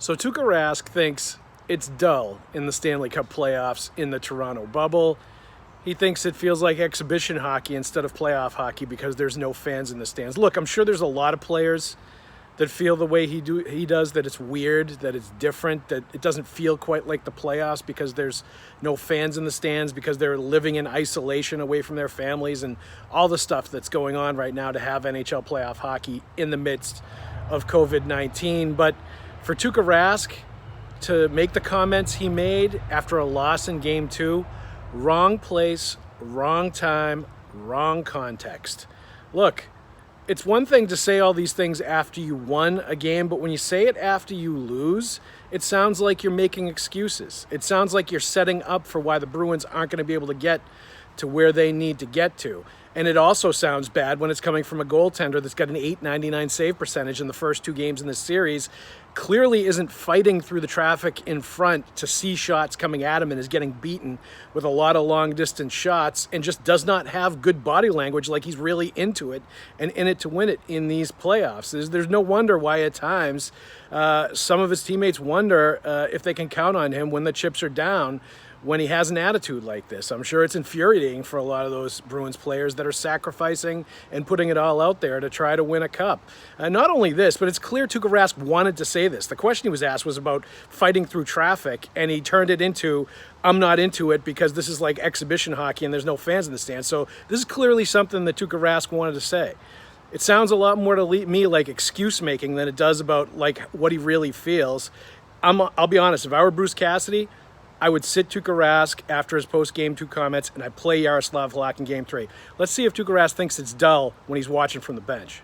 So Tuukka Rask thinks it's dull in the Stanley Cup playoffs in the Toronto bubble. He thinks it feels like exhibition hockey instead of playoff hockey because there's no fans in the stands. Look, I'm sure there's a lot of players that feel the way he does, that it's weird, that it's different, that it doesn't feel quite like the playoffs because there's no fans in the stands, because they're living in isolation away from their families and all the stuff that's going on right now to have NHL playoff hockey in the midst of COVID-19. But for Tuukka Rask to make the comments he made after a loss in Game 2, wrong place, wrong time, wrong context. Look, it's one thing to say all these things after you won a game, but when you say it after you lose, it sounds like you're making excuses. It sounds like you're setting up for why the Bruins aren't going to be able to get to where they need to get to. And it also sounds bad when it's coming from a goaltender that's got an .899 save percentage in the first 2 games in this series, clearly isn't fighting through the traffic in front to see shots coming at him and is getting beaten with a lot of long-distance shots and just does not have good body language like he's really into it and in it to win it in these playoffs. There's no wonder why at times some of his teammates wonder if they can count on him when the chips are down, when he has an attitude like this. I'm sure it's infuriating for a lot of those Bruins players that are sacrificing and putting it all out there to try to win a cup. Not only this, but it's clear Tuukka Rask wanted to say this. The question he was asked was about fighting through traffic, and he turned it into, I'm not into it because this is like exhibition hockey and there's no fans in the stands. So this is clearly something that Tuukka Rask wanted to say. It sounds a lot more to me like excuse making than it does about like what he really feels. I'll be honest, if I were Bruce Cassidy, I would sit Tuukka Rask after his post-Game 2 comments, and I'd play Yaroslav Halak in Game 3. Let's see if Tuukka Rask thinks it's dull when he's watching from the bench.